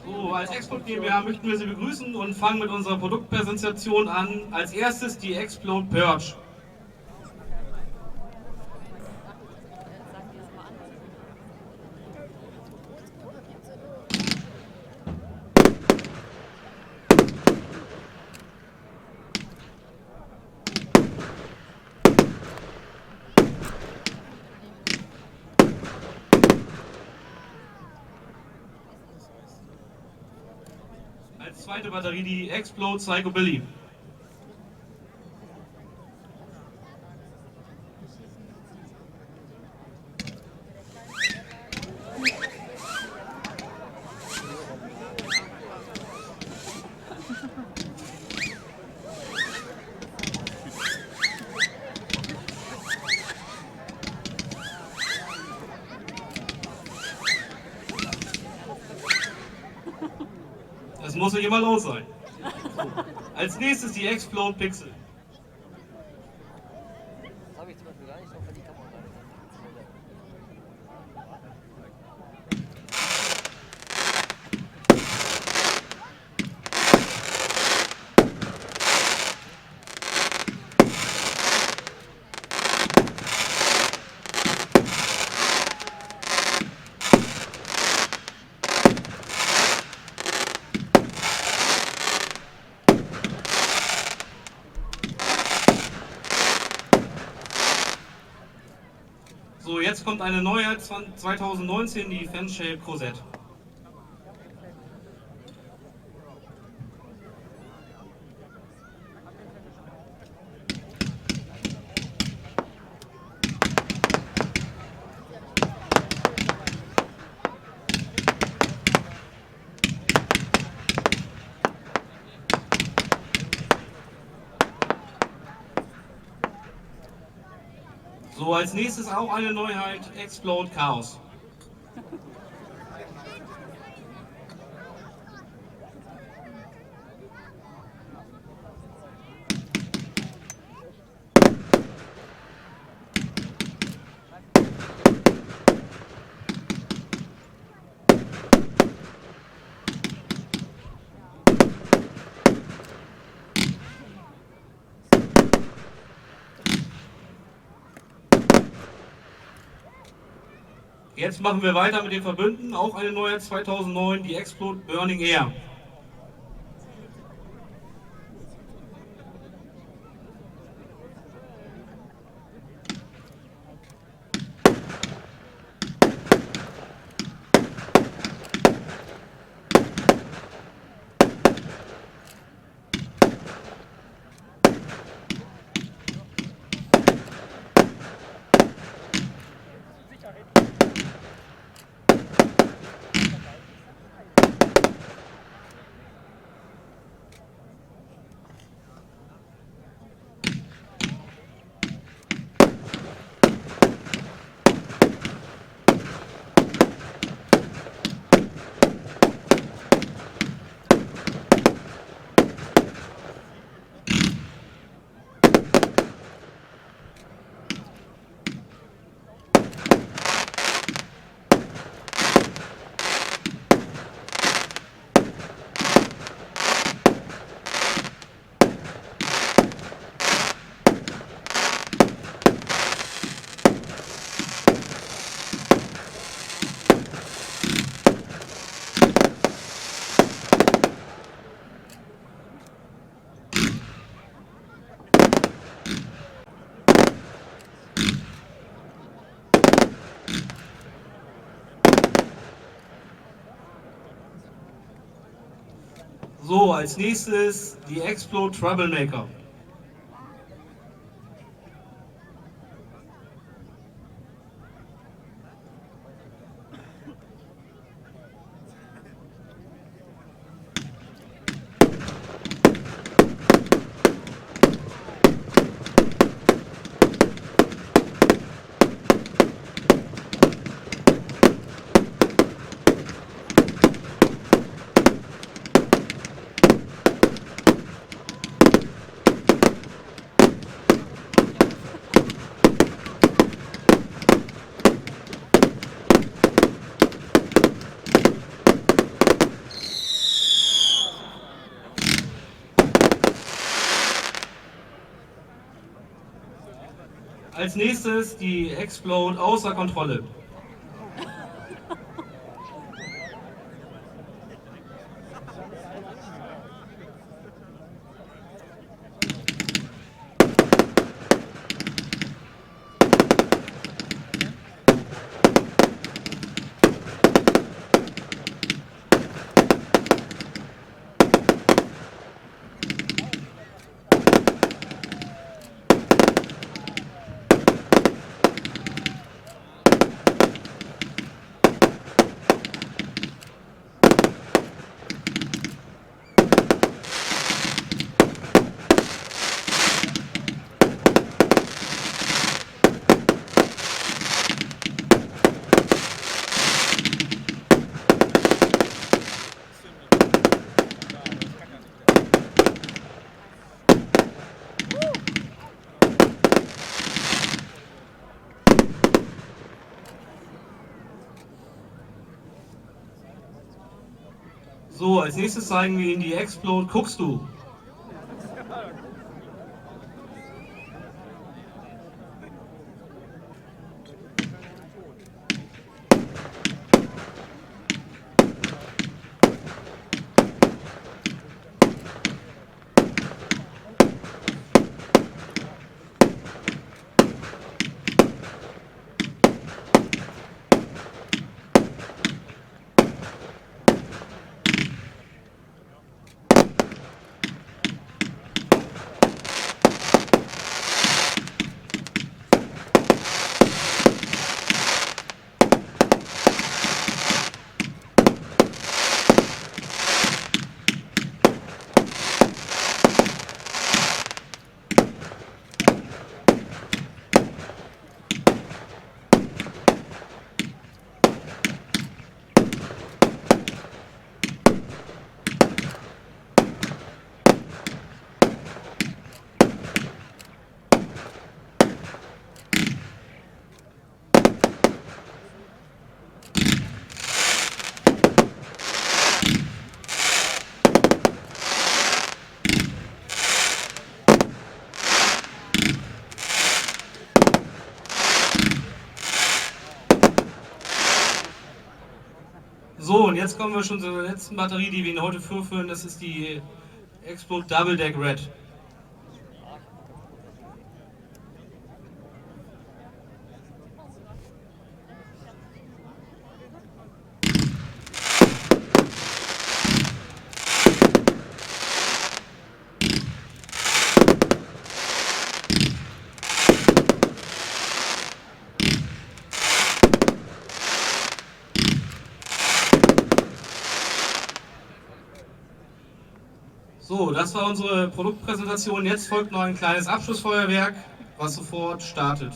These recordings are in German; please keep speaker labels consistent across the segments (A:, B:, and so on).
A: So, als Xplode GmbH möchten wir Sie begrüßen und fangen mit unserer Produktpräsentation an. Als erstes die Xplode Purge. Als zweite Batterie die Xplode Psychobilly. Das muss nicht immer los sein. Als nächstes die Xplode Pixel.
B: Das habe ich zum Beispiel gar nicht so für die Kamera.
A: So, jetzt kommt eine Neuheit 2019, die Fanshape Cosette. So, als nächstes auch eine Neuheit, Xplode Chaos. Jetzt machen wir weiter mit den Verbünden, auch eine Neuheit 2009, die Xplode Burning Air. So, als nächstes die Xplode Troublemaker. als nächstes die Xplode außer Kontrolle. So, als nächstes zeigen wir Ihnen die Xplode Guckst du. So, und jetzt kommen wir schon zur letzten Batterie, die wir Ihnen heute vorführen. Das ist die Xplode Double Deck Red. So, das war unsere Produktpräsentation. Jetzt folgt noch ein kleines Abschlussfeuerwerk, was sofort startet.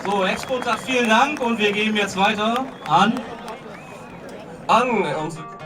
A: So, Xplode sagt vielen Dank und wir gehen jetzt weiter an
C: An unsere